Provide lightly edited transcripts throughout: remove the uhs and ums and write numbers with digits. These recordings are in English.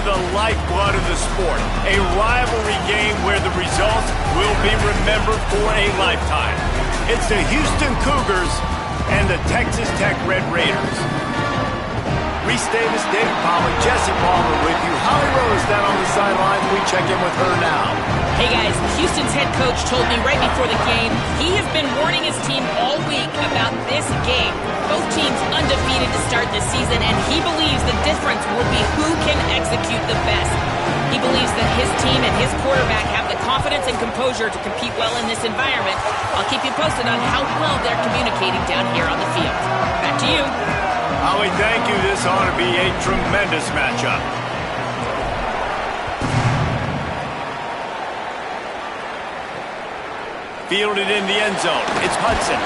of the lifeblood of the sport. A rivalry game where the results will be remembered for a lifetime. It's the Houston Cougars and the Texas Tech Red Raiders. Reese Davis, David Pollack, Jesse Palmer with you. Holly Rose down on the sidelines. We check in with her now. Hey guys, Houston's head coach told me right before the game he has been warning his team all week about this game. Both teams undefeated to start this season, and he believes the difference will be who can execute the best. He believes that his team and his quarterback have the confidence and composure to compete well in this environment. I'll keep you posted on how well they're communicating down here on the field. Back to you. Holly, thank you. This ought to be a tremendous matchup. Fielded in the end zone. It's Hudson.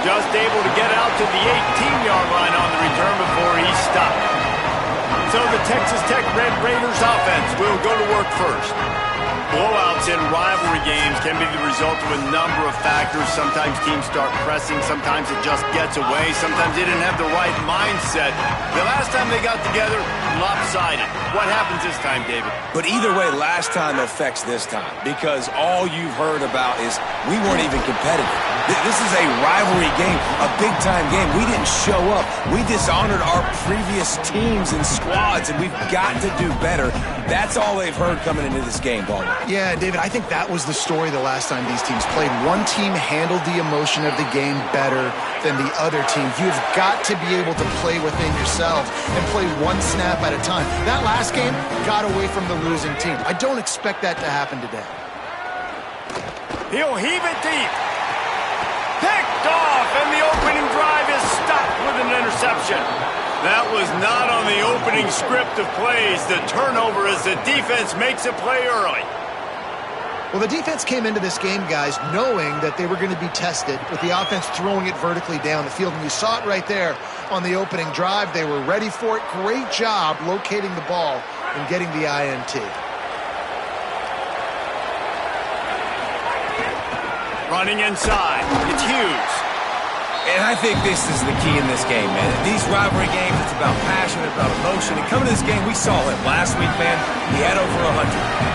Just able to get out to the 18-yard line on the return before he's stopped. So the Texas Tech Red Raiders offense will go to work first. Blowouts in rivalry games can be the result of a number of factors. Sometimes teams start pressing. Sometimes it just gets away. Sometimes they didn't have the right mindset. The last time they got together, lopsided. What happens this time, David? But either way, last time affects this time because all you've heard about is we weren't even competitive. This is a rivalry game, a big-time game. We didn't show up. We dishonored our previous teams and squads, and we've got to do better. That's all they've heard coming into this game, Baltimore. Yeah, David, I think that was the story the last time these teams played. One team handled the emotion of the game better than the other team. You've got to be able to play within yourself and play one snap at a time. That last game got away from the losing team. I don't expect that to happen today. He'll heave it deep. Picked off, and the opening drive is stopped with an interception. That was not on the opening script of plays. The turnover as the defense makes a play early. Well, the defense came into this game, guys, knowing that they were going to be tested with the offense throwing it vertically down the field. And you saw it right there on the opening drive. They were ready for it. Great job locating the ball and getting the INT. Running inside. It's Hughes. And I think this is the key in this game, man. These rivalry games, it's about passion, it's about emotion. And coming to this game, we saw him last week, man. He had over 100.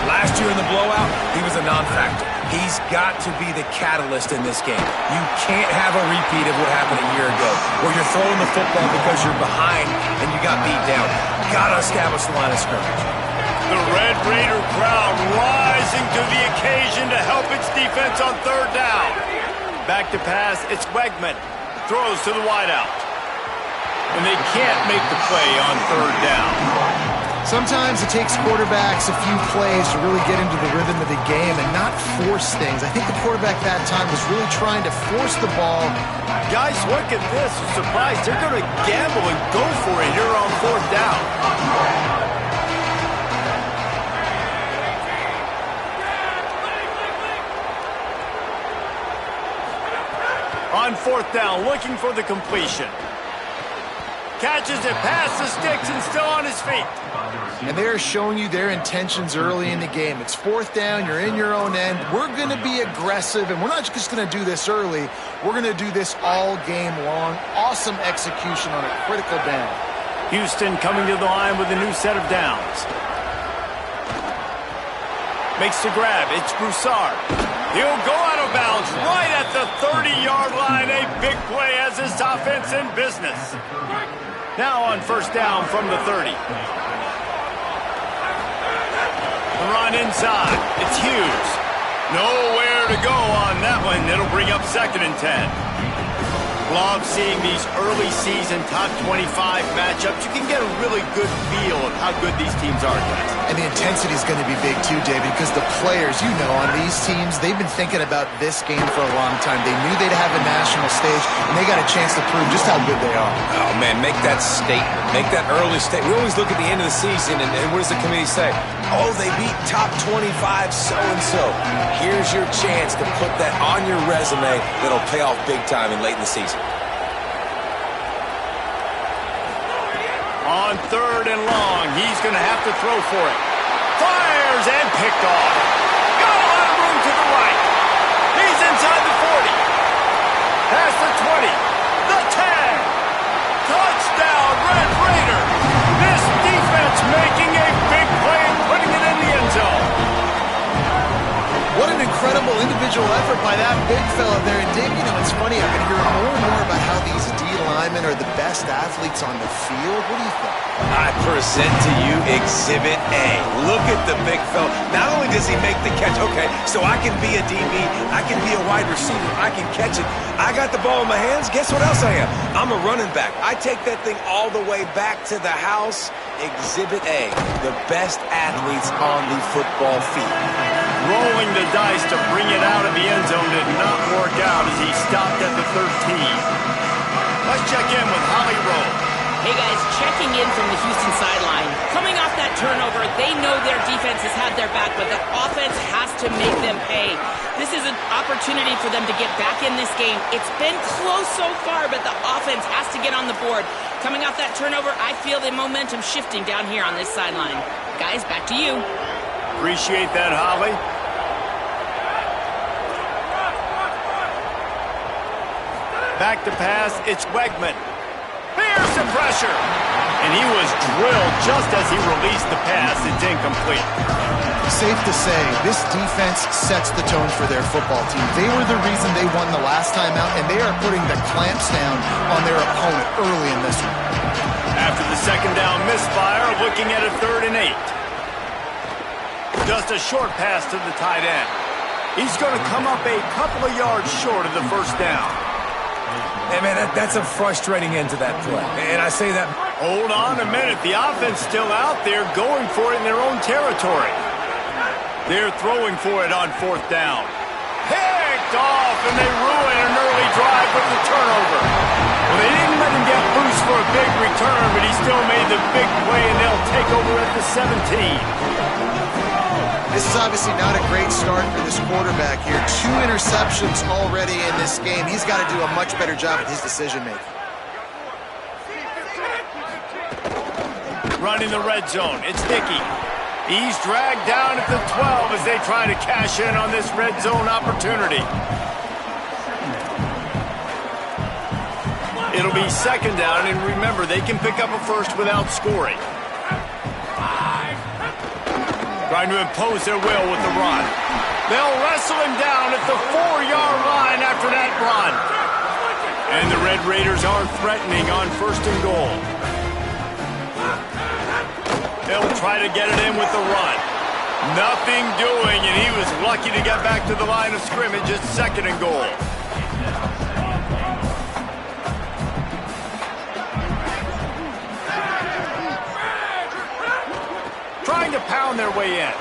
Last year in the blowout, he was a non-factor. He's got to be the catalyst in this game. You can't have a repeat of what happened a year ago, where you're throwing the football because you're behind and you got beat down. Got to establish the line of scrimmage. The Red Raider crowd rising to the occasion to help its defense on third down. Back to pass, it's Wegman. Throws to the wideout. And they can't make the play on third down. Sometimes it takes quarterbacks a few plays to really get into the rhythm of the game and not force things. I think the quarterback that time was really trying to force the ball. Guys, look at this. I'm surprised they're going to gamble and go for it here on fourth down. On fourth down, looking for the completion. Catches it past the sticks and still on his feet. And they're showing you their intentions early in the game. It's fourth down, you're in your own end. We're going to be aggressive, and we're not just going to do this early. We're going to do this all game long. Awesome execution on a critical down. Houston coming to the line with a new set of downs. Makes the grab. It's Broussard. He'll go out of bounds right at the 30-yard line. A big play as this offense in business. Now on first down from the 30. The run inside. It's Hughes. Nowhere to go on that one. It'll bring up second and 10. Love seeing these early season top 25 matchups. You can get a really good feel of how good these teams are, guys. And the intensity is going to be big too, David, because the players, you know, on these teams, they've been thinking about this game for a long time. They knew they'd have a national stage, and they got a chance to prove just how good they are. Oh, man, make that statement. Make that early statement. We always look at the end of the season, and what does the committee say? Oh, they beat top 25 so-and-so. Here's your chance to put that on your resume that'll pay off big time in late in the season. On third and long, he's going to have to throw for it. Fires and picked off. Got a lot of room to the right. He's inside the 40. Past the 20. The 10. Touchdown, Red Raider. This defense making a big play individual effort by that big fella there. And Dave, it's funny, I've been hearing more and more about how these D linemen are the best athletes on the field. What do you think? I present to you Exhibit A. Look at the big fella. Not only does he make the catch, okay, so I can be a DB, I can be a wide receiver, I can catch it. I got the ball in my hands. Guess what else I am? I'm a running back. I take that thing all the way back to the house. Exhibit A, the best athletes on the football field. Rolling the dice to bring it out of the end zone did not work out as he stopped at the 13. Let's check in with Holly Rowe. Hey guys, checking in from the Houston sideline. Coming off that turnover, they know their defense has had their back, but the offense has to make them pay. This is an opportunity for them to get back in this game. It's been close so far, but the offense has to get on the board. Coming off that turnover, I feel the momentum shifting down here on this sideline. Guys, back to you. Appreciate that, Holly. Back to pass, it's Wegman. Here's the pressure. And he was drilled just as he released the pass. It's incomplete. Safe to say, this defense sets the tone for their football team. They were the reason they won the last time out, and they are putting the clamps down on their opponent early in this one. After the second down misfire, looking at a 3rd and 8. Just a short pass to the tight end. He's going to come up a couple of yards short of the first down. Hey, man, that's a frustrating end to that play. And I say that... Hold on a minute. The offense still out there going for it in their own territory. They're throwing for it on 4th down. Picked off, and they ruin an early drive with the turnover. Well, they didn't let him get loose for a big return, but he still made the big play, and they'll take over at the 17. This is obviously not a great start for this quarterback here. 2 interceptions already in this game. He's got to do a much better job at his decision-making. Running the red zone, it's Dickey. He's dragged down at the 12 as they try to cash in on this red zone opportunity. It'll be 2nd down, and remember, they can pick up a first without scoring. Trying to impose their will with the run. They'll wrestle him down at the 4-yard line after that run. And the Red Raiders are threatening on 1st and goal. They'll try to get it in with the run. Nothing doing, and he was lucky to get back to the line of scrimmage at 2nd and goal. Trying to pound their way in.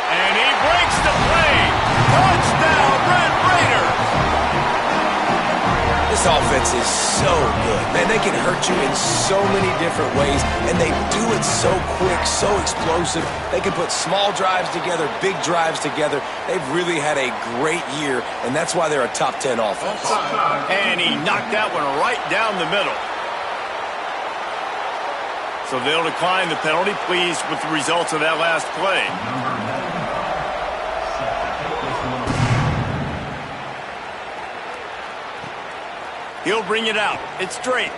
And he breaks the play. Touchdown, Red Raiders! This offense is so good. Man, they can hurt you in so many different ways, and they do it so quick, so explosive. They can put small drives together, big drives together. They've really had a great year, and that's why they're a top 10 offense. And he knocked that one right down the middle. So they'll decline the penalty, pleased with the results of that last play. He'll bring it out. It's straight.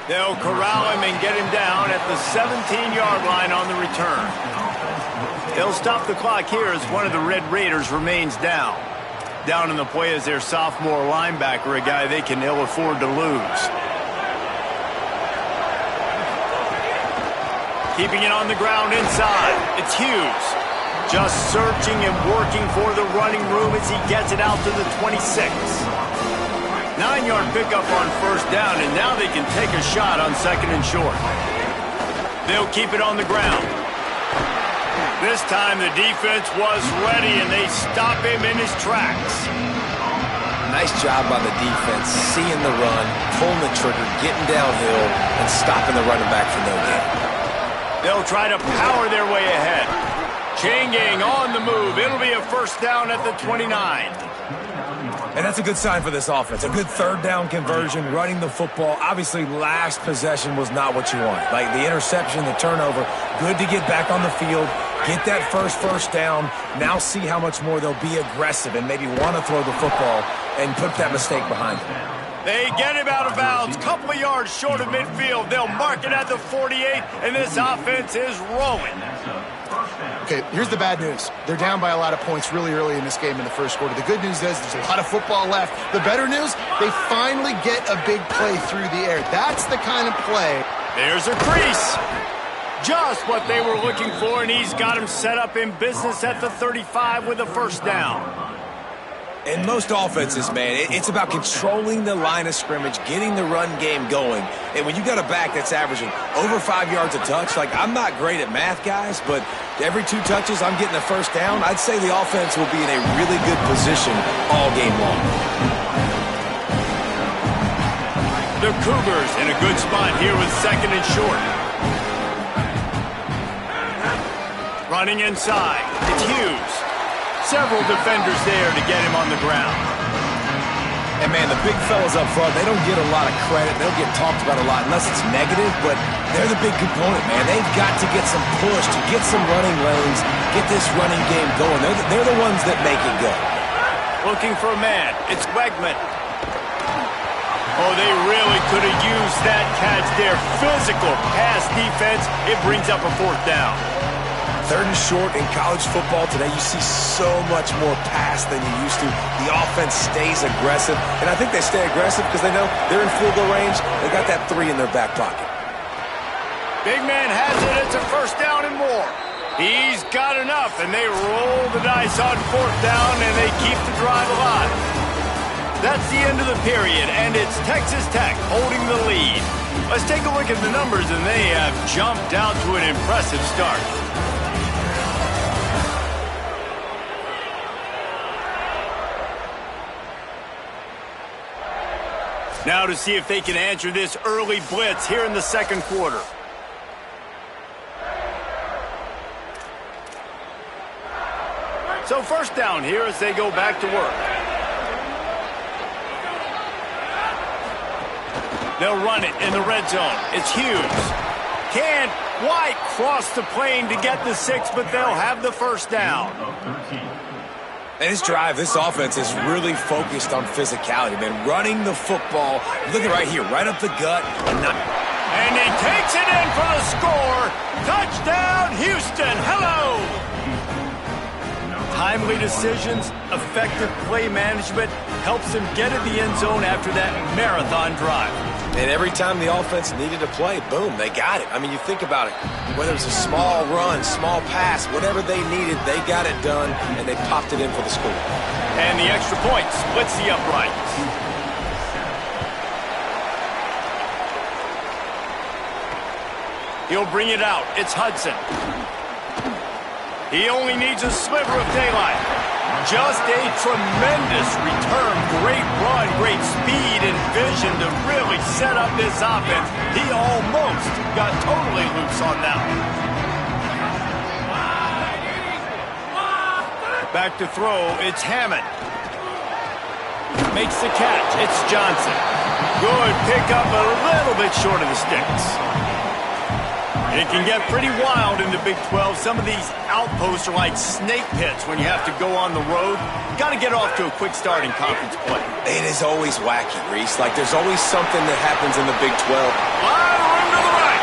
They'll corral him and get him down at the 17-yard line on the return. They'll stop the clock here as one of the Red Raiders remains down. Down in the play is their sophomore linebacker, a guy they can ill afford to lose. Keeping it on the ground inside. It's Hughes. Just searching and working for the running room as he gets it out to the 26. 9-yard pickup on 1st down, and now they can take a shot on 2nd and short. They'll keep it on the ground. This time the defense was ready, and they stop him in his tracks. Nice job by the defense, seeing the run, pulling the trigger, getting downhill, and stopping the running back for no gain. They'll try to power their way ahead. Changing on the move. It'll be a 1st down at the 29. And that's a good sign for this offense. A good 3rd down conversion, running the football. Obviously, last possession was not what you want. Like the interception, the turnover, good to get back on the field, get that first down. Now see how much more they'll be aggressive and maybe want to throw the football and put that mistake behind them. They get him out of bounds, couple of yards short of midfield. They'll mark it at the 48, and this offense is rolling. Okay, here's the bad news. They're down by a lot of points really early in this game in the first quarter. The good news is there's a lot of football left. The better news, they finally get a big play through the air. That's the kind of play. There's a crease. Just what they were looking for, and he's got him set up in business at the 35 with a first down. In most offenses, man, it's about controlling the line of scrimmage, getting the run game going. And when you got a back that's averaging over 5 yards a touch, like, I'm not great at math, guys, but every 2 touches I'm getting a first down, I'd say the offense will be in a really good position all game long. The Cougars in a good spot here with second and short. Running inside, it's Hughes. Several defenders there to get him on the ground. And, man, the big fellas up front, they don't get a lot of credit. They don't get talked about a lot unless it's negative, but they're the big component, man. They've got to get some push, to get some running lanes, get this running game going. They're the ones that make it go. Looking for a man. It's Wegman. Oh, they really could have used that catch there. Physical pass defense. It brings up a fourth down. Third and short in college football today, you see so much more pass than you used to. The offense stays aggressive, and I think they stay aggressive because they know they're in field goal range. They got that 3 in their back pocket. Big man has it. It's a first down and more. He's got enough, and they roll the dice on fourth down, and they keep the drive alive. That's the end of the period, and it's Texas Tech holding the lead. Let's take a look at the numbers, and they have jumped out to an impressive start. Now to see if they can answer this early blitz here in the second quarter. So first down here as they go back to work. They'll run it in the red zone. It's Hughes. Can't quite cross the plane to get the 6, but they'll have the first down. And this drive, this offense is really focused on physicality, man. Running the football. Look at right here, right up the gut. And he takes it in for the score. Touchdown, Houston. Hello. Timely decisions, effective play management helps them get in the end zone after that marathon drive. And every time the offense needed a play, boom, they got it. I mean, you think about it. Whether it's a small run, small pass, whatever they needed, they got it done, and they popped it in for the score. And the extra point splits the uprights. He'll bring it out. It's Hudson. He only needs a sliver of daylight. Just a tremendous return. Great run, great speed and vision to really set up this offense. He almost got totally loose on that one. Back to throw, it's Hammond. Makes the catch, it's Johnson. Good pickup, a little bit short of the sticks. It can get pretty wild in the Big 12. Some of these outposts are like snake pits when you have to go on the road. Got to get off to a quick start in conference play. It is always wacky, Reese. Like, there's always something that happens in the Big 12. Line room to the right.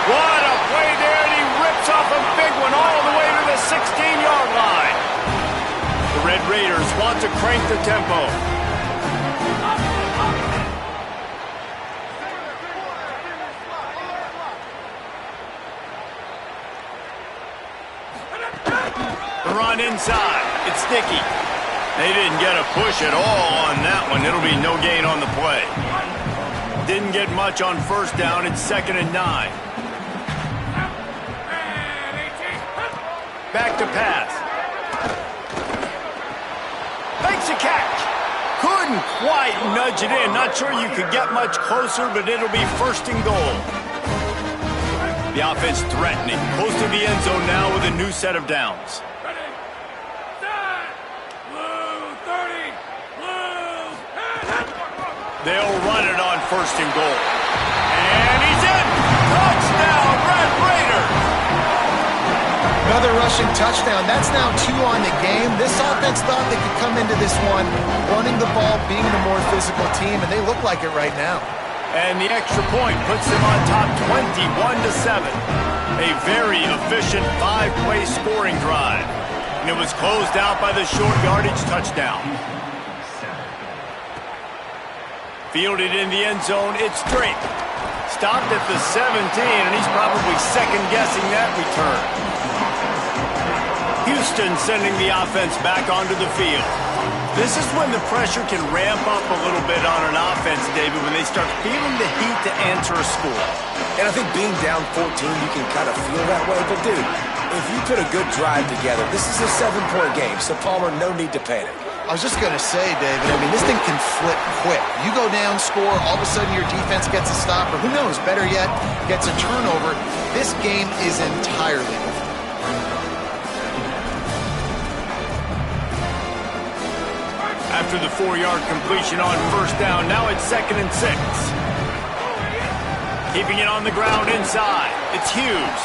What a play there, and he rips off a big one all the way to the 16-yard line. The Red Raiders want to crank the tempo. Run inside. It's Dickey. They didn't get a push at all on that one. It'll be no gain on the play. Didn't get much on first down. It's 2nd and 9. Back to pass. Makes a catch. Couldn't quite nudge it in. Not sure you could get much closer, but it'll be 1st and goal. The offense threatening. Close to the end zone now with a new set of downs. They'll run it on 1st and goal. And he's in! Touchdown, Red Raiders! Another rushing touchdown. That's now 2 on the game. This offense thought they could come into this one running the ball, being the more physical team, and they look like it right now. And the extra point puts them on top 21-7. A very efficient 5-play scoring drive. And it was closed out by the short yardage touchdown. Fielded in the end zone, it's Drake. Stopped at the 17, and he's probably second-guessing that return. Houston sending the offense back onto the field. This is when the pressure can ramp up a little bit on an offense, David, when they start feeling the heat to answer a score. And I think being down 14, you can kind of feel that way. But, dude, if you put a good drive together, this is a 7-point game, so Palmer, no need to panic. I was just going to say, David, I mean, this thing can flip quick. You go down, score, all of a sudden your defense gets a stop, or who knows, better yet, gets a turnover. This game is entirely different. After the 4-yard completion on first down, now it's 2nd and 6. Keeping it on the ground inside, it's Hughes.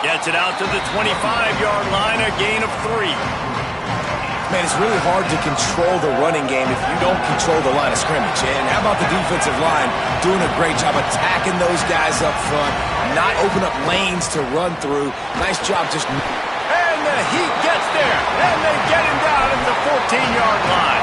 Gets it out to the 25-yard line, a gain of 3. Man, it's really hard to control the running game if you don't control the line of scrimmage. And how about the defensive line doing a great job attacking those guys up front, not open up lanes to run through. Nice job just... And the heat gets there, and they get him down at the 14-yard line.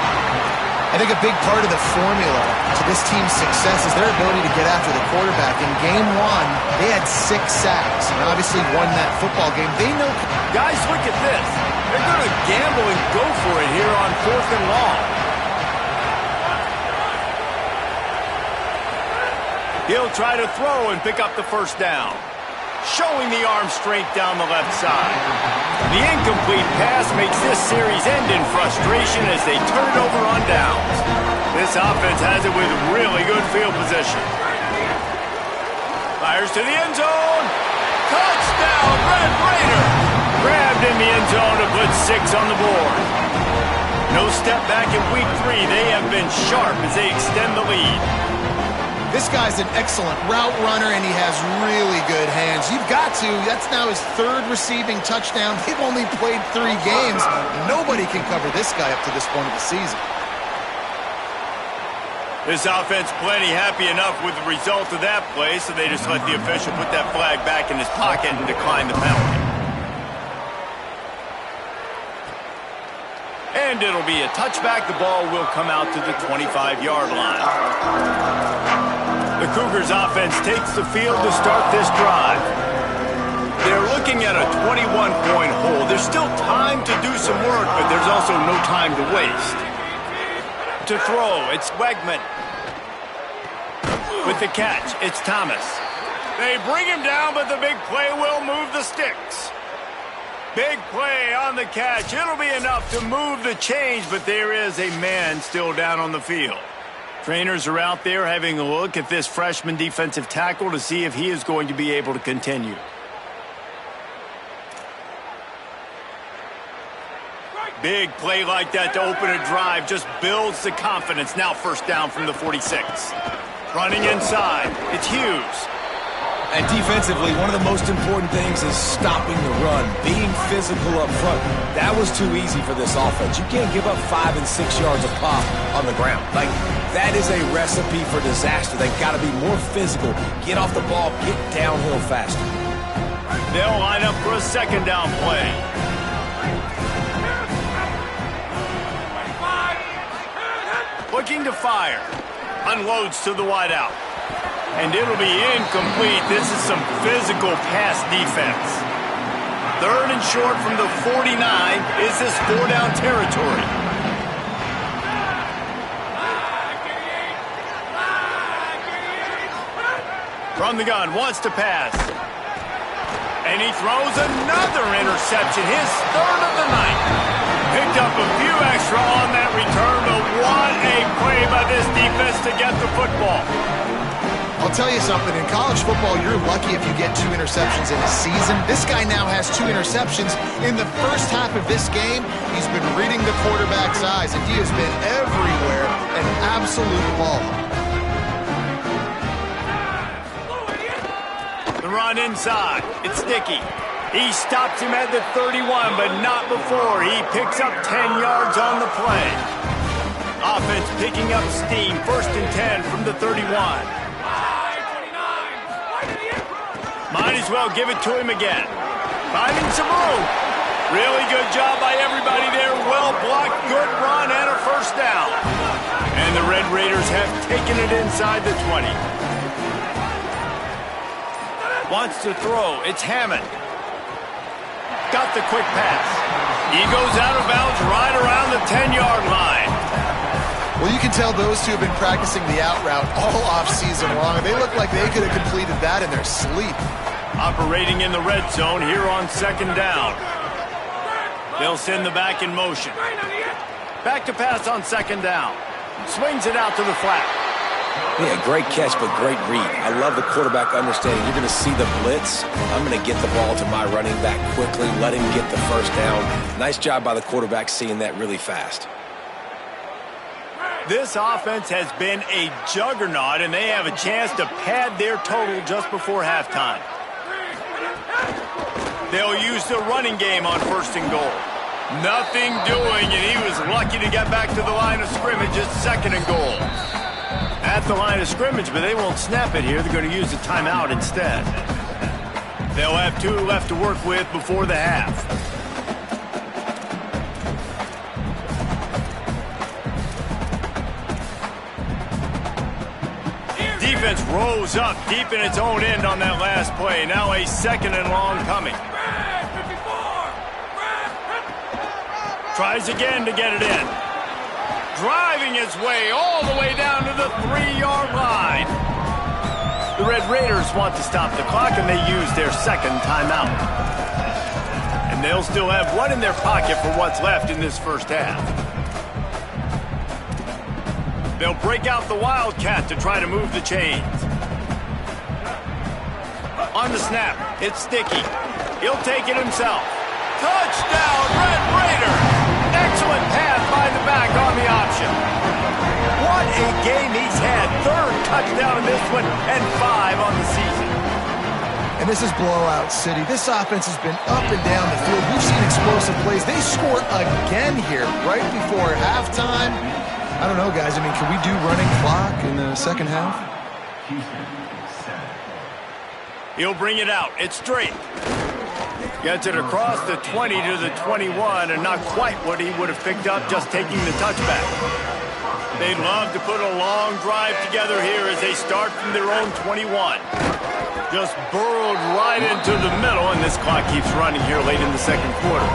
I think a big part of the formula to this team's success is their ability to get after the quarterback. In game 1, they had 6 sacks and obviously won that football game. They know... Guys, look at this. They're going to gamble and go for it here on 4th and long. He'll try to throw and pick up the first down. Showing the arm strength down the left side. The incomplete pass makes this series end in frustration as they turn it over on downs. This offense has it with really good field position. Fires to the end zone. Touchdown, Red Raider. Grabbed in the end zone to put 6 on the board. No step back in week 3. They have been sharp as they extend the lead. This guy's an excellent route runner, and he has really good hands. You've got to. That's now his 3rd receiving touchdown. They've only played 3 games. Nobody can cover this guy up to this point of the season. This offense plenty happy enough with the result of that play, so they just let the official put that flag back in his pocket and decline the penalty. And it'll be a touchback. The ball will come out to the 25-yard line. The Cougars offense takes the field to start this drive. They're looking at a 21-point hole. There's still time to do some work, but there's also no time to waste. To throw, it's Wegman. With the catch, it's Thomas. They bring him down, but the big play will move the sticks. Big play on the catch. It'll be enough to move the change, but there is a man still down on the field. Trainers are out there having a look at this freshman defensive tackle to see if he is going to be able to continue. Big play like that to open a drive just builds the confidence. Now 1st down from the 46. Running inside, it's Hughes. And defensively, one of the most important things is stopping the run, being physical up front. That was too easy for this offense. You can't give up 5 and 6 yards a pop on the ground. Like, that is a recipe for disaster. They've got to be more physical, get off the ball, get downhill faster. They'll line up for a 2nd down play. Looking to fire. Unloads to the wideout. And it'll be incomplete. This is some physical pass defense. 3rd and short from the 49. Is this 4-down territory? From the gun, wants to pass. And he throws another interception. His 3rd of the night. Picked up a few extra on that return, but what a play by this defense to get the football. I'll tell you something, in college football, you're lucky if you get 2 interceptions in a season. This guy now has 2 interceptions. In the first half of this game, he's been reading the quarterback's eyes, and he has been everywhere, an absolute ball. The run inside, it's Dickey. He stops him at the 31, but not before. He picks up 10 yards on the play. Offense picking up steam. 1st and 10 from the 31. Might as well give it to him again. Finding some room. Really good job by everybody there. Well blocked, good run, and a 1st down. And the Red Raiders have taken it inside the 20. Wants to throw. It's Hammond. Got the quick pass. He goes out of bounds right around the 10-yard line. Well, you can tell those two have been practicing the out route all off-season long. They look like they could have completed that in their sleep. Operating in the red zone here on 2nd down. They'll send the back in motion. Back to pass on 2nd down. Swings it out to the flat. Yeah, great catch, but great read. I love the quarterback understanding. You're going to see the blitz. I'm going to get the ball to my running back quickly, let him get the 1st down. Nice job by the quarterback seeing that really fast. This offense has been a juggernaut, and they have a chance to pad their total just before halftime. They'll use the running game on 1st and goal. Nothing doing, and he was lucky to get back to the line of scrimmage at 2nd and goal. At the line of scrimmage, but they won't snap it here. They're going to use a timeout instead. They'll have 2 left to work with before the half. Defense rose up deep in its own end on that last play. Now a 2nd and long coming. Tries again to get it in. Driving his way all the way down to the 3-yard line. The Red Raiders want to stop the clock, and they use their 2nd timeout. And they'll still have 1 in their pocket for what's left in this 1st half. They'll break out the Wildcat to try to move the chains. On the snap, it's Sticky. He'll take it himself. Touchdown, Red Raiders! Excellent pass by the back on the option. What a game he's had. 3rd touchdown in this one and 5 on the season. And this is blowout city. This offense has been up and down the field. We've seen explosive plays. They scored again here right before halftime. I don't know, guys. I mean, can we do running clock in the 2nd half? He'll bring it out. It's straight. Gets it across the 20 to the 21, and not quite what he would have picked up just taking the touchback. They'd love to put a long drive together here as they start from their own 21. Just burrowed right into the middle, and this clock keeps running here late in the 2nd quarter.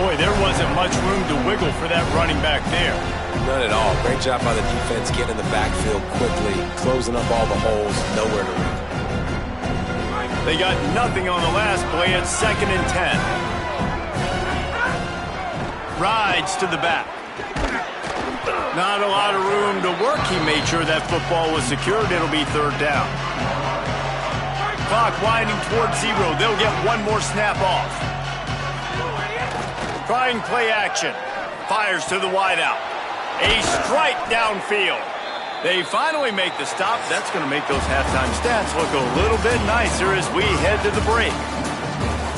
Boy, there wasn't much room to wiggle for that running back there. None at all. Great job by the defense getting in the backfield quickly, closing up all the holes, nowhere to read. They got nothing on the last play at 2nd and 10. Rides to the back. Not a lot of room to work. He made sure that football was secured. It'll be 3rd down. Clock winding towards 0. They'll get 1 more snap off. Trying play action. Fires to the wideout. A strike downfield. They finally make the stop. That's going to make those halftime stats look a little bit nicer as we head to the break.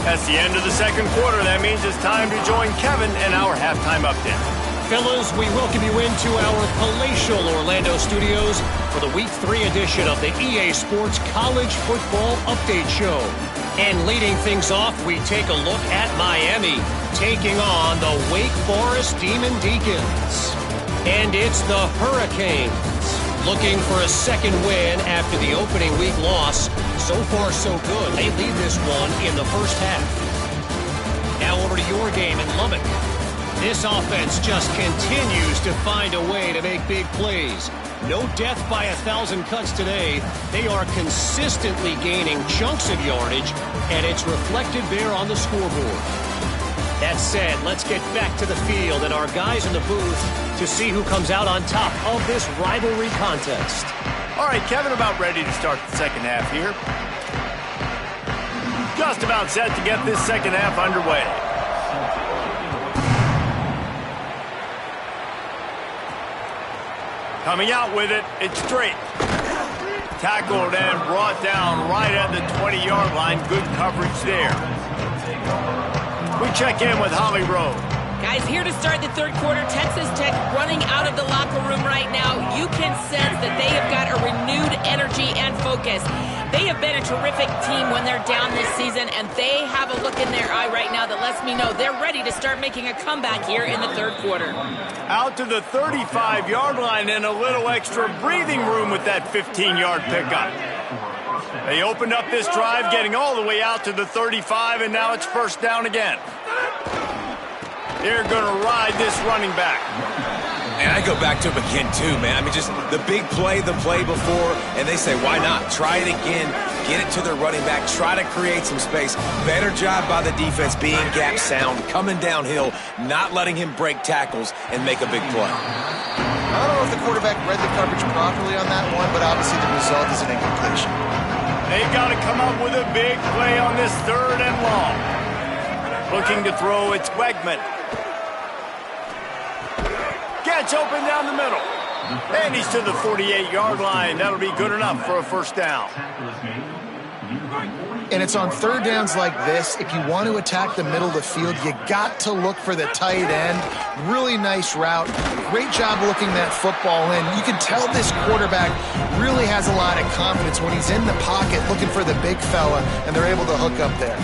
That's the end of the 2nd quarter. That means it's time to join Kevin in our halftime update. Fellas, we welcome you into our palatial Orlando studios for the Week 3 edition of the EA Sports College Football Update Show. And leading things off, we take a look at Miami, taking on the Wake Forest Demon Deacons. And it's the Hurricanes, looking for a 2nd win after the opening week loss. So far, so good. They lead this one in the 1st half. Now over to your game in Lubbock. This offense just continues to find a way to make big plays. No death by 1,000 cuts today. They are consistently gaining chunks of yardage, and it's reflected there on the scoreboard. That said, let's get back to the field and our guys in the booth to see who comes out on top of this rivalry contest. All right, Kevin, about ready to start the 2nd half here. Just about set to get this 2nd half underway. Coming out with it, it's straight. Tackled and brought down right at the 20-yard line. Good coverage there. We check in with Holly Rowe. Guys, here to start the third quarter, Texas Tech running out of the locker room right now. You can sense that they have got a renewed energy and focus. They have been a terrific team when they're down this season, and they have a look in their eye right now that lets me know they're ready to start making a comeback here in the third quarter. Out to the 35-yard line and a little extra breathing room with that 15-yard pickup. They opened up this drive, getting all the way out to the 35, and now it's first down again. They're going to ride this running back. And I go back to him again, too, man. I mean, just the big play, the play before, and they say, why not? Try it again, get it to their running back, try to create some space. Better job by the defense being gap sound, coming downhill, not letting him break tackles and make a big play. I don't know if the quarterback read the coverage properly on that one, but obviously the result is an incompletion. They've got to come up with a big play on this third and long. Looking to throw, it's Wegman. Gets open down the middle. And he's to the 48-yard line. That'll be good enough for a first down. And it's on third downs like this, if you want to attack the middle of the field, you got to look for the tight end. Really nice route. Great job looking that football in. You can tell this quarterback really has a lot of confidence when he's in the pocket looking for the big fella, and they're able to hook up there.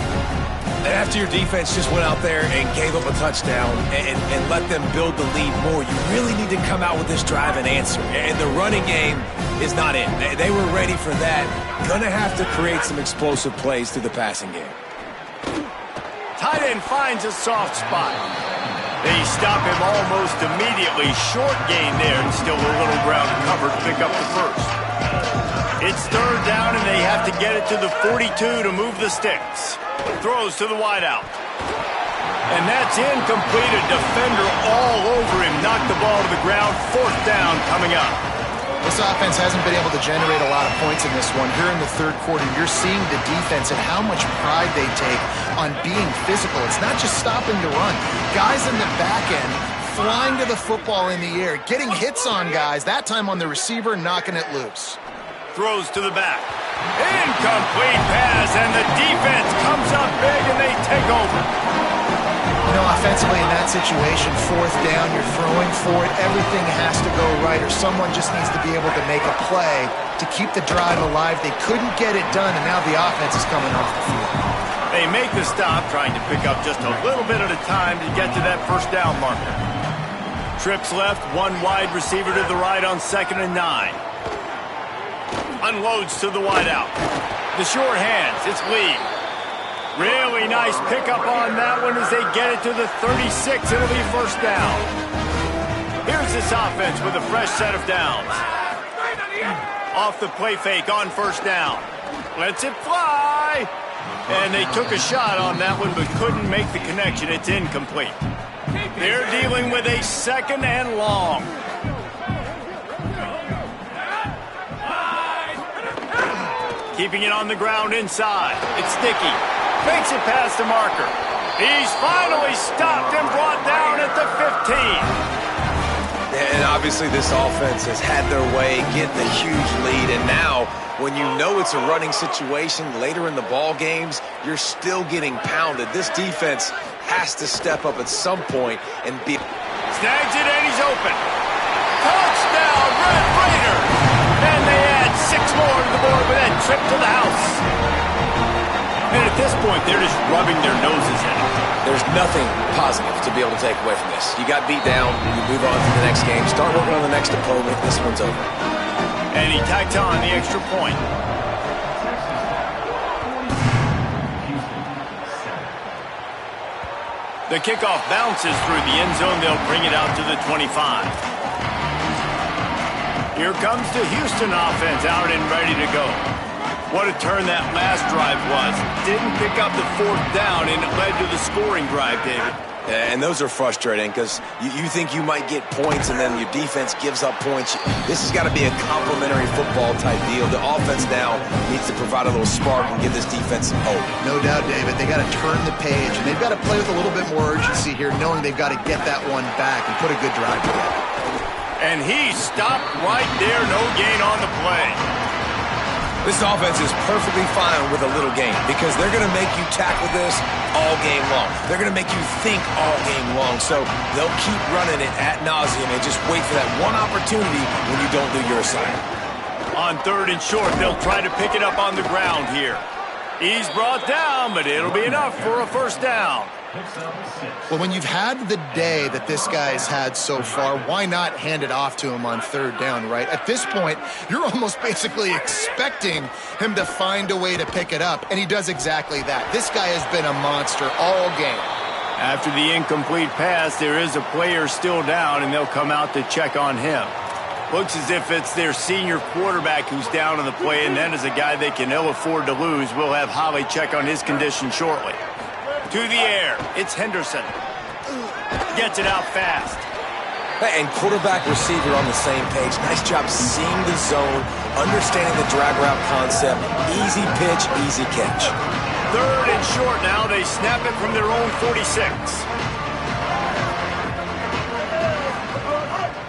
And after your defense just went out there and gave up a touchdown and let them build the lead more, you really need to come out with this drive and answer. And the running game is not in. They were ready for that. Gonna have to create some explosive plays through the passing game. Tight end finds a soft spot. They stop him almost immediately. Short gain there, and still a little ground covered to pick up the first. It's third down, and they have to get it to the 42 to move the sticks. Throws to the wideout. And that's incomplete. A defender all over him. Knocked the ball to the ground. Fourth down coming up. This offense hasn't been able to generate a lot of points in this one. Here in the third quarter, you're seeing the defense and how much pride they take on being physical. It's not just stopping to run. Guys in the back end flying to the football in the air, getting hits on guys, that time on the receiver, knocking it loose. Throws to the back. Incomplete pass, and the defense comes up big, and they take over. You know, offensively in that situation, fourth down, you're throwing for it. Everything has to go right, or someone just needs to be able to make a play to keep the drive alive. They couldn't get it done, and now the offense is coming off the field. They make the stop, trying to pick up just a little bit at a time to get to that first down marker. Trips left, one wide receiver to the right on 2nd and 9. Unloads to the wideout. The short hands, it's Lee. Really nice pickup on that one as they get it to the 36. It'll be first down. Here's this offense with a fresh set of downs. Off the play fake on first down. Lets it fly. And they took a shot on that one but couldn't make the connection. It's incomplete. They're dealing with a 2nd and long. Keeping it on the ground inside. It's Sticky. Fakes it past the marker. He's finally stopped and brought down at the 15. And obviously this offense has had their way, get the huge lead, and now when you know it's a running situation later in the ball games, you're still getting pounded. This defense has to step up at some point and be... Snags it and he's open. Touchdown, Red Raiders! And they add 6 more to the board with that trip to the house. And at this point, they're just rubbing their noses in it. There's nothing positive to be able to take away from this. You got beat down, you move on to the next game, start working on the next opponent, this one's over. And he tacked on the extra point. The kickoff bounces through the end zone. They'll bring it out to the 25. Here comes the Houston offense out and ready to go. What a turn that last drive was. Didn't pick up the fourth down, and it led to the scoring drive, David. And those are frustrating because you think you might get points and then your defense gives up points. This has got to be a complementary football type deal. The offense now needs to provide a little spark and give this defense some hope. No doubt, David. They got to turn the page, and they've got to play with a little bit more urgency here, knowing they've got to get that one back and put a good drive together. And he stopped right there. No gain on the play. This offense is perfectly fine with a little game because they're going to make you tackle this all game long. They're going to make you think all game long. So they'll keep running it ad nauseum and just wait for that one opportunity when you don't do your assignment. On 3rd and short, they'll try to pick it up on the ground here. He's brought down, but it'll be enough for a first down. Well, when you've had the day that this guy's had so far, why not hand it off to him on 3rd down, right? At this point, you're almost basically expecting him to find a way to pick it up, and he does exactly that. This guy has been a monster all game. After the incomplete pass, there is a player still down, and they'll come out to check on him. Looks as if it's their senior quarterback who's down on the play, and that is a guy they can ill afford to lose. We'll have Holly check on his condition shortly. To the air, it's Henderson. Gets it out fast. And quarterback receiver on the same page. Nice job seeing the zone, understanding the drag route concept. Easy pitch, easy catch. 3rd and short now. They snap it from their own 46.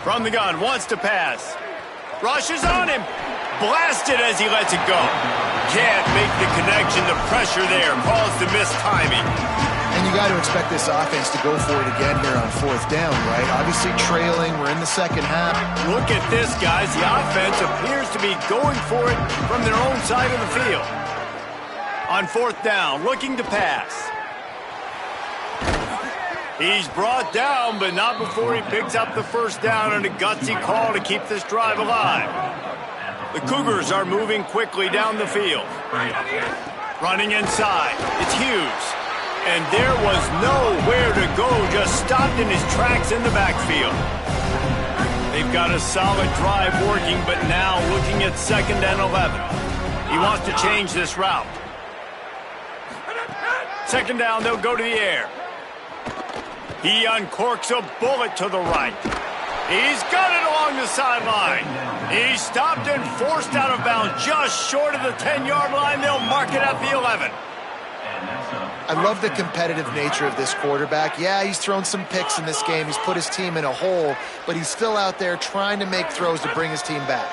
From the gun, wants to pass. Rushes on him. Blasted as he lets it go. Can't make the connection. The pressure there caused the missed timing. And you got to expect this offense to go for it again here on 4th down, right? Obviously trailing. We're in the second half. Look at this, guys. The offense appears to be going for it from their own side of the field. On 4th down, looking to pass. He's brought down, but not before he picks up the first down and a gutsy call to keep this drive alive. The Cougars are moving quickly down the field. Running inside, it's Hughes. And there was nowhere to go, just stopped in his tracks in the backfield. They've got a solid drive working, but now looking at 2nd and 11. He wants to change this route. 2nd down, they'll go to the air. He uncorks a bullet to the right. He's got it along the sideline. He's stopped and forced out of bounds just short of the 10-yard line. They'll mark it at the 11. I love the competitive nature of this quarterback. Yeah, he's thrown some picks in this game. He's put his team in a hole, but he's still out there trying to make throws to bring his team back.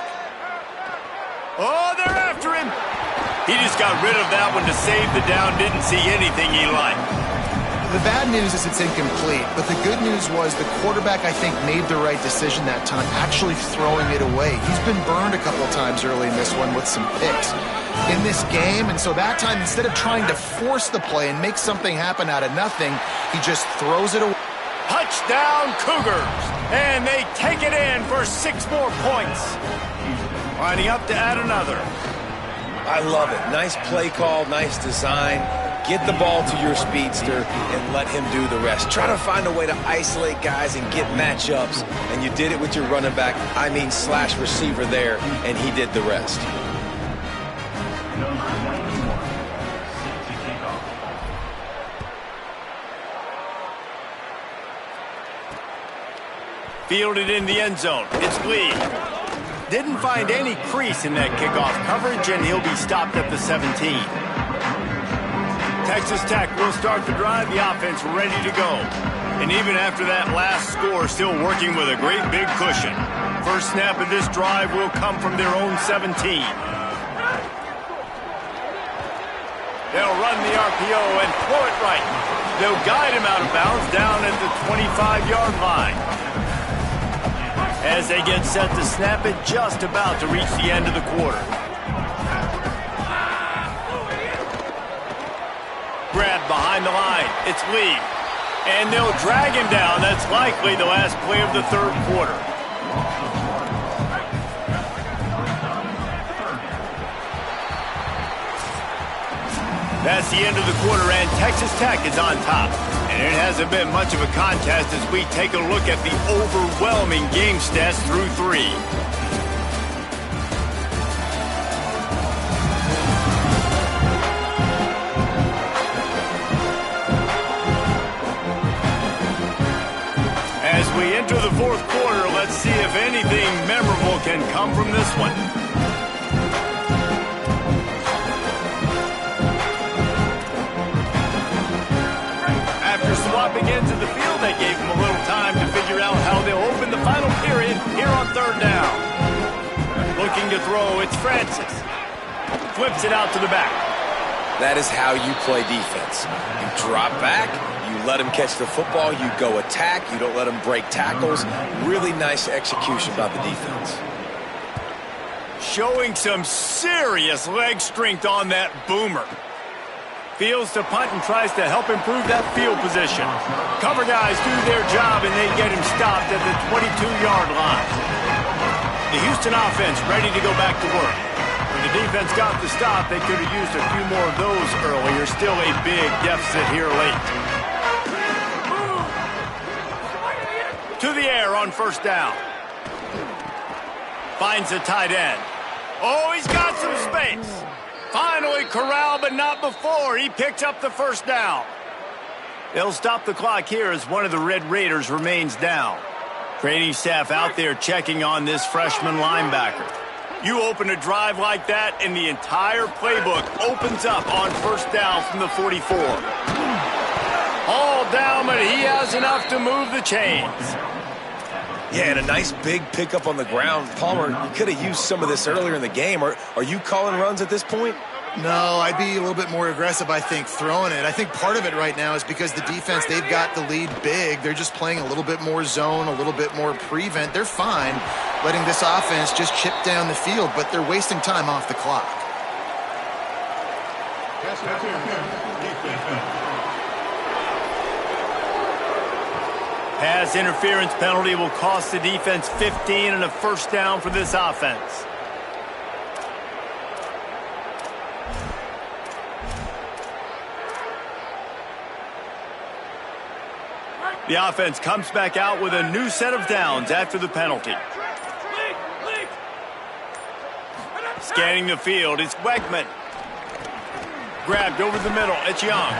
Oh, they're after him. He just got rid of that one to save the down. Didn't see anything he liked. The bad news is it's incomplete, but the good news was the quarterback, I think, made the right decision that time, actually throwing it away. He's been burned a couple times early in this one with some picks in this game, and so that time, instead of trying to force the play and make something happen out of nothing, he just throws it away. Touchdown, Cougars! And they take it in for 6 more points. Lining up to add another. I love it. Nice play call, nice design. Get the ball to your speedster and let him do the rest. Try to find a way to isolate guys and get matchups, and you did it with your running back, slash receiver there, and he did the rest. Fielded in the end zone. It's Lee. Didn't find any crease in that kickoff coverage, and he'll be stopped at the 17. Texas Tech will start the drive, the offense ready to go. And even after that last score, still working with a great big cushion. First snap of this drive will come from their own 17. They'll run the RPO and throw it right. They'll guide him out of bounds down at the 25-yard line. As they get set to snap it, just about to reach the end of the quarter. Grab behind the line. It's Lee. And they'll drag him down. That's likely the last play of the 3rd quarter. That's the end of the quarter, and Texas Tech is on top. And it hasn't been much of a contest as we take a look at the overwhelming game stats through 3. As we enter the 4th quarter, let's see if anything memorable can come from this one. After swapping ends of the field, that gave them a little time to figure out how they'll open the final period here on 3rd down. Looking to throw, it's Francis. flips it out to the back. That is how you play defense. You drop back, you let him catch the football, you go attack, you don't let him break tackles. Really nice execution by the defense. Showing some serious leg strength on that boomer. Fields to punt and tries to help improve that field position. Cover guys do their job and they get him stopped at the 22-yard line. The Houston offense ready to go back to work. When the defense got the stop, they could have used a few more of those earlier. Still a big deficit here late. To the air on first down. Finds a tight end. Oh, he's got some space. Finally corralled, but not before. He picks up the first down. They'll stop the clock here as one of the Red Raiders remains down. Training staff out there checking on this freshman linebacker. You open a drive like that, and the entire playbook opens up on first down from the 44. All down, but he has enough to move the chains. Yeah, and a nice big pickup on the ground. Palmer, you could have used some of this earlier in the game. Are you calling runs at this point? No, I'd be a little bit more aggressive, I think, throwing it. I think part of it right now is because the defense, they've got the lead big. They're just playing a little bit more zone, a little bit more prevent. They're fine letting this offense just chip down the field, but they're wasting time off the clock. Pass interference penalty will cost the defense 15 and a first down for this offense. The offense comes back out with a new set of downs after the penalty. Scanning the field, it's Wegman. Grabbed over the middle, it's Young.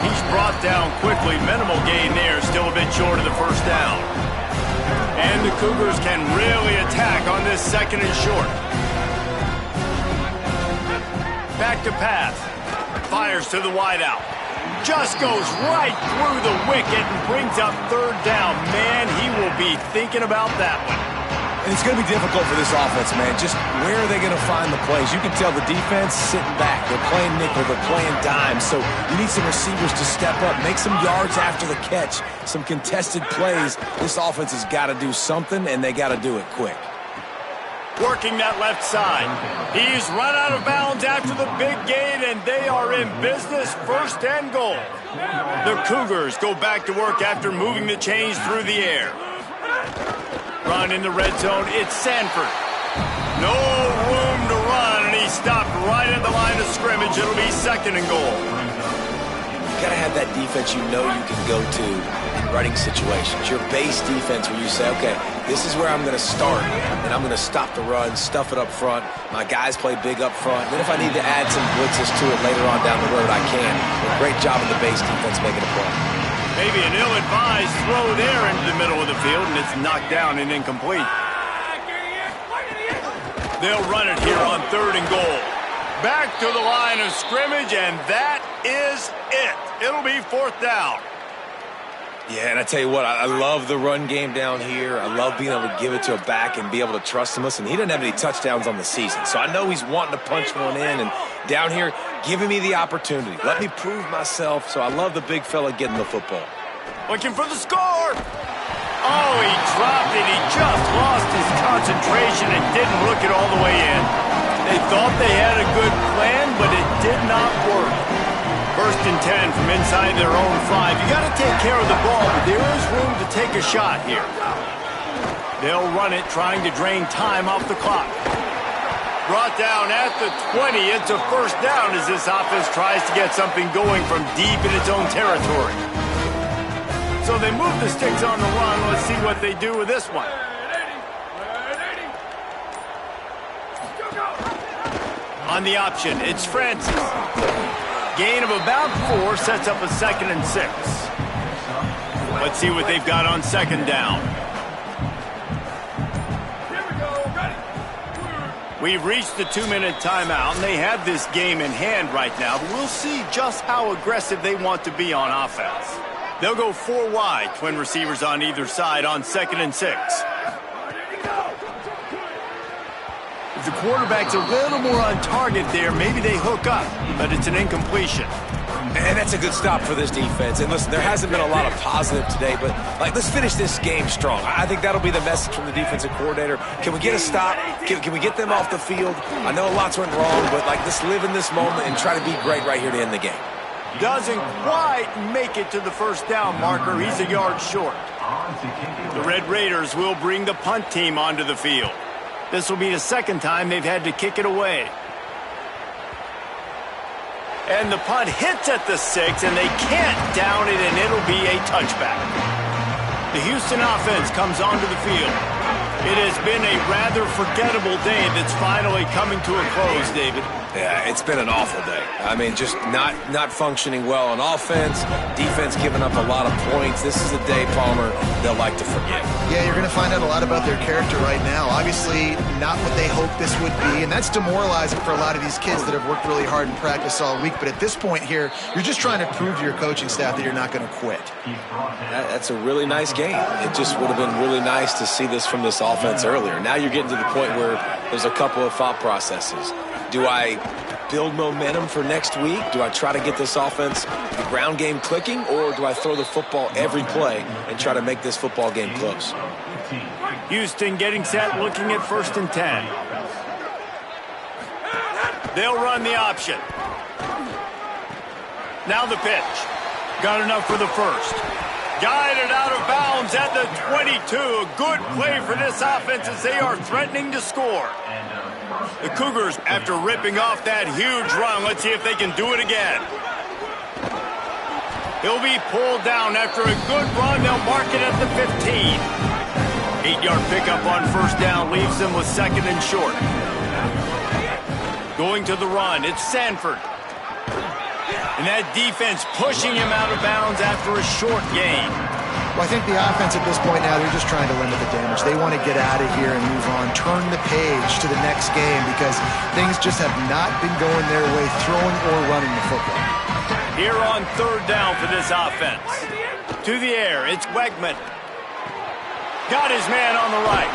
He's brought down quickly. Minimal gain there, still a bit short of the first down. And the Cougars can really attack on this second and short. Back to pass. Fires to the wideout. Just goes right through the wicket and brings up third down. Man, he will be thinking about that one. And it's going to be difficult for this offense, man. Just where are they going to find the plays? You can tell the defense sitting back. They're playing nickel. They're playing dime. So you need some receivers to step up, make some yards after the catch, some contested plays. This offense has got to do something, and they got to do it quick. Working that left side. He's run out of bounds after the big gain, and they are in business, first and goal. The Cougars go back to work after moving the chains through the air. Run in the red zone, it's Sanford. No room to run, and he stopped right at the line of scrimmage. It'll be second and goal. You got to have that defense you know you can go to in running situations. Your base defense where you say, okay, this is where I'm going to start, and I'm going to stop the run, stuff it up front. My guys play big up front. Then if I need to add some blitzes to it later on down the road, I can. A great job of the base defense making a play. Maybe an ill-advised throw there into the middle of the field, and it's knocked down and incomplete. They'll run it here on third and goal. Back to the line of scrimmage, and that is it. It'll be fourth down. Yeah, and I tell you what, I love the run game down here. I love being able to give it to a back and be able to trust him. Listen, he doesn't have any touchdowns on the season, so I know he's wanting to punch one in. And down here, giving me the opportunity. Let me prove myself, so I love the big fella getting the football. Looking for the score. Oh, he dropped it. He just lost his concentration and didn't look it all the way in. They thought they had a good plan, but it did not work. First and 10 from inside their own 5. You got to take care of the ball, but there is room to take a shot here. They'll run it, trying to drain time off the clock. Brought down at the 20. It's a first down as this offense tries to get something going from deep in its own territory. So they move the sticks on the run. Let's see what they do with this one. On the option, it's Francis. Gain of about 4 sets up a second and 6. Let's see what they've got on second down. We've reached the 2-minute timeout, and they have this game in hand right now, but we'll see just how aggressive they want to be on offense. They'll go 4 wide, twin receivers on either side on second and 6. the quarterback's a little more on target there. Maybe they hook up, but it's an incompletion. And that's a good stop for this defense. And listen, there hasn't been a lot of positive today, but let's finish this game strong. I think that'll be the message from the defensive coordinator. Can we get a stop? Can we get them off the field? I know lots went wrong, but let's live in this moment and try to be great right here to end the game. Doesn't quite make it to the first down marker. He's a yard short. The Red Raiders will bring the punt team onto the field. This will be the second time they've had to kick it away. And the punt hits at the 6, and they can't down it, and it'll be a touchback. The Houston offense comes onto the field. It has been a rather forgettable day that's finally coming to a close, David. Yeah, it's been an awful day. I mean, just not functioning well on offense, defense giving up a lot of points. This is a day, Palmer, they'll like to forget. Yeah, you're going to find out a lot about their character right now. Obviously, not what they hoped this would be, and that's demoralizing for a lot of these kids that have worked really hard in practice all week. But at this point here, you're just trying to prove to your coaching staff that you're not going to quit. That's a really nice game. It just would have been really nice to see this from this offense earlier. Now you're getting to the point where there's a couple of thought processes. Do I build momentum for next week? Do I try to get this offense, the ground game clicking, or do I throw the football every play and try to make this football game close? Houston getting set, looking at 1st and 10. They'll run the option. Now the pitch. Got enough for the first. Guided out of bounds at the 22. A good play for this offense as they are threatening to score. The Cougars, after ripping off that huge run, let's see if they can do it again. He'll be pulled down after a good run. They'll mark it at the 15. 8-yard pickup on 1st down leaves them with 2nd and short. Going to the run, it's Sanford. And that defense pushing him out of bounds after a short gain. Well, I think the offense at this point now, they're just trying to limit the damage. They want to get out of here and move on, turn the page to the next game because things just have not been going their way, throwing or running the football. Here on 3rd down for this offense. To the air, it's Wegman. Got his man on the right.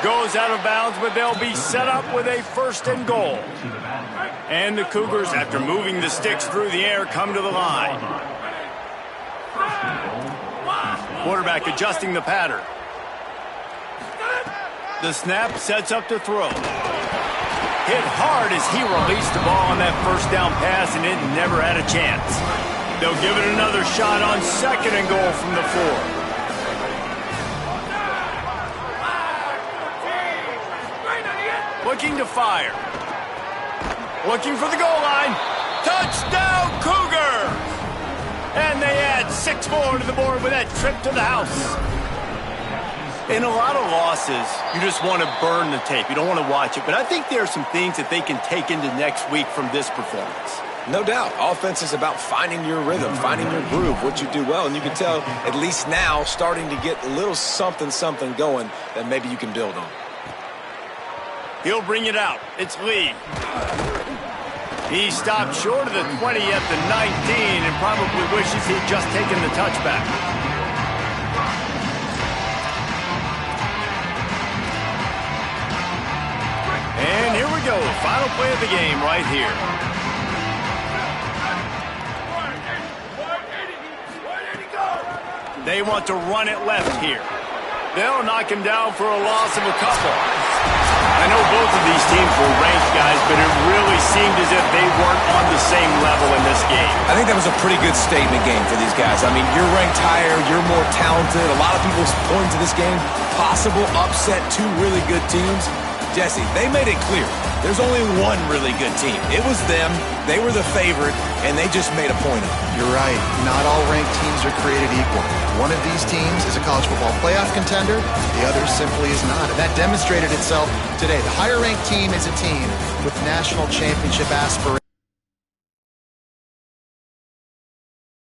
Goes out of bounds, but they'll be set up with a 1st and goal. And the Cougars, after moving the sticks through the air, come to the line. Quarterback adjusting the pattern. The snap sets up to throw. Hit hard as he released the ball on that 1st down pass, and it never had a chance. They'll give it another shot on 2nd and goal from the 4. Looking to fire. Looking for the goal line. Touchdown, Cougar! And they add 6 more to the board with that trip to the house. In a lot of losses, you just want to burn the tape. You don't want to watch it. But I think there are some things that they can take into next week from this performance. No doubt. Offense is about finding your rhythm, finding your groove, what you do well. And you can tell, at least now, starting to get a little something going that maybe you can build on. He'll bring it out. It's Lee. He stopped short of the 20 at the 19 and probably wishes he'd just taken the touchback. And here we go. Final play of the game right here. They want to run it left here. They'll knock him down for a loss of a couple. I know both of these teams were ranked, guys, but it really seemed as if they weren't on the same level in this game. I think that was a pretty good statement game for these guys. I mean, you're ranked higher, you're more talented. A lot of people point to this game, possible upset, 2 really good teams. Jesse, they made it clear. There's only one really good team. It was them. They were the favorite, and they just made a point of it. You're right. Not all ranked teams are created equal. One of these teams is a college football playoff contender. The other simply is not. And that demonstrated itself today. The higher ranked team is a team with national championship aspirations.